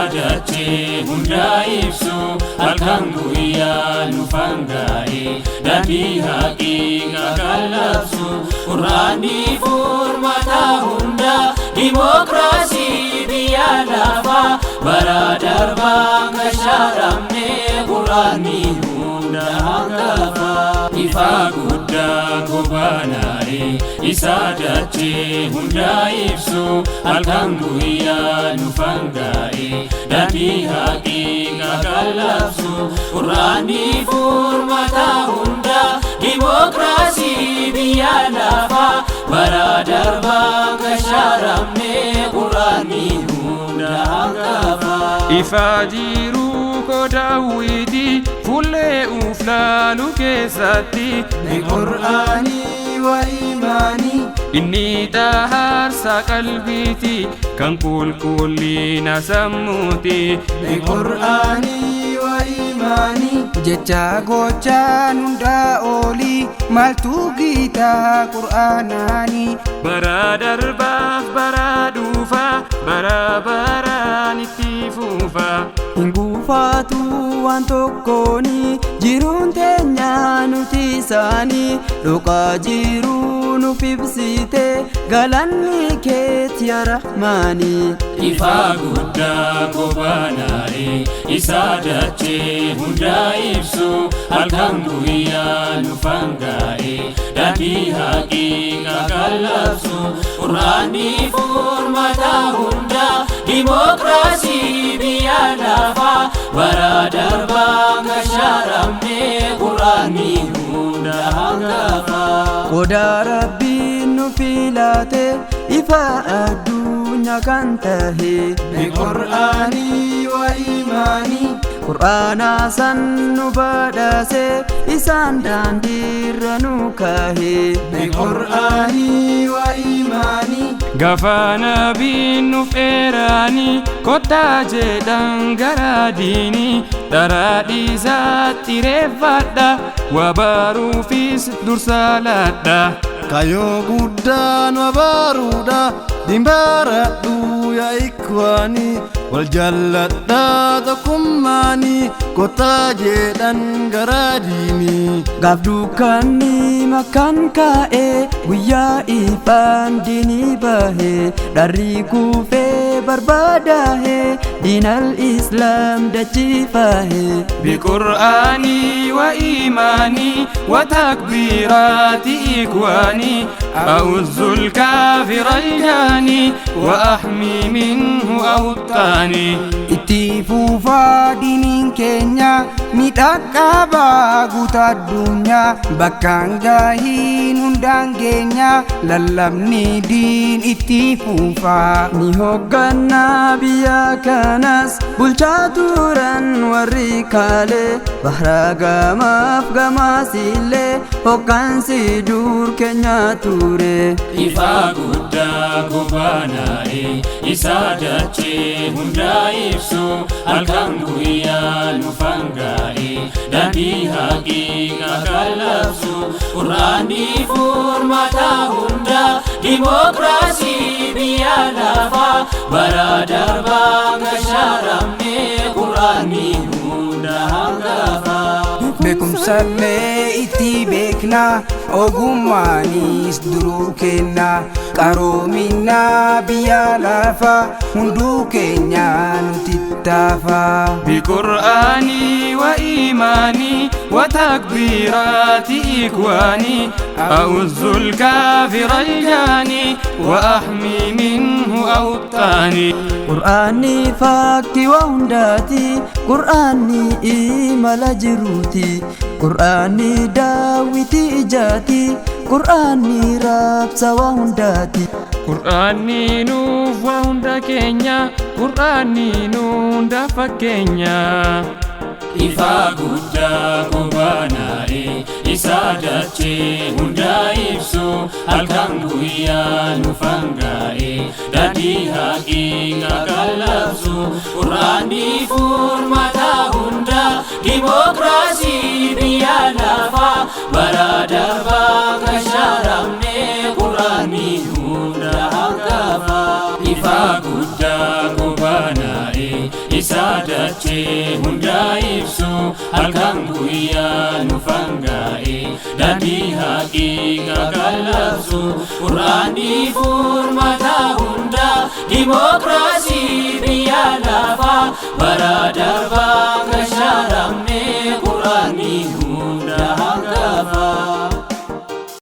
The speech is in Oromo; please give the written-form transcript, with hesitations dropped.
Isaadache hunda ibsu halkan guyyaa nufangaa'e daandii haqiiqa kallabsu Quraanii furmaata hunda Dimokiraasii biyya lafaa bara darbaa kasharamne Quraanii hunda hangafa ifa guddaa gobaanaa'e Isaadache hunda ibsu halkan guyyaa nufangaa'e daandii haqiiqa kallabsu Quraanii furmaata hunda Dimokiraasii biyya lafaa bara darbaa kasharamne Quraanii hunda hangafa ifa jiruu koo Daawiti fuullee uflaalu keessatti Quraanii wa imaanii inni daharsa qalbiiti kan qulqullina sammuuti Quraanii wa imaanii jecha gochaan hundaa olii maaltu gitaa Quraanaanii bara darbaaf bara dhufa bara baraan itti fufa hin gufaatu waan tokkooni jiruun teenya nuti isaanii dhokaa jiruu nuuf ibsite galanni keeti yaa Rahmaanii ifa guddaa gobaanaa'e Isaadache hunda ibsu halkan guyyaa nufangaa'e daandii haqiiqa kallabsu Quraanii furmaata hunda Dimokiraasii biyya lafaa bara darbaa kasharamne Quraanii hunda hangafa qoda Rabbiin nu filate ifa addunyaa kan tahe Quraanii wa imaanii Quraana san nu badhaase isaan daandiirra nu kahe Quraanii wa imaanii gaafa nabiin nuuf eeranii kottaa jedhan gara diinii dharaa dhiisaatti reeffadha waa baruufis dursa laadha Kaayoo guddaan wa baruudha dimbaradhu yaa ikwaanii wal jaalladhaa tokkummaanii kottaa jedhan gara diinii gaaf dukkanni makkaan kaa'ee guyyaa ifaan diinii bahee dharri kuufee barbaadahee diinal islaam dachiifahee بقرآني وإيماني وتكبيرات إخواني أعوذ الكافر الجاني وأحمي منه أوطاني itti fufaa diiniin keenya miidhagaa baaguuta addunyaa bakkaan gahiin hundaan keenya lallabni diin itti fufaa ni hoggannaa biyya kanas bulchaa turan warri kaalee bahra gamaaf gamaasillee hoggansi dur keenya ture ifa guddaa gobaanaa'e Isaadache hunda ibsu halkan guyyaa nufangaa'e daandii haqiiqa kallabsu Quraanii furmaata hunda Dimokiraasii biyya lafaa bara darbaa kasharamne Quraanii hunda hangafa beekumsallee itti beekna ogummaanis duruu kenna qaroominaa biyya lafa hunduu keenya nuti taafa بقرآني وإيماني وتكبيرات إخواني أعوذ الكافر الجاني وأحمي منه أوطاني Quraanii fakkii waa hundaati Quraanii imala jiruuti Quraanii daawwitii ijaati Quraanii raabsa waa hundaati قرآني نوف وهندا كينيا قرآني نوندا فكينيا ifa guddaa gobaanaa'e Isaadache hunda ibsu halkan guyyaa nufangaa'e daandii haqiiqa kallabsu Quraanii furmaata hunda Dimokiraasii biyya lafaa bara darbaa kasharamne Quraanii hunda hangafa ifa guddaa gobaanaa'e isa dachee hunda ibsu halkan guyyaa nu fangaa'e daandii haqiiqaa kan labsu qur'aanii furmaata hunda dimokiraasii biyya lafaa bara darbaa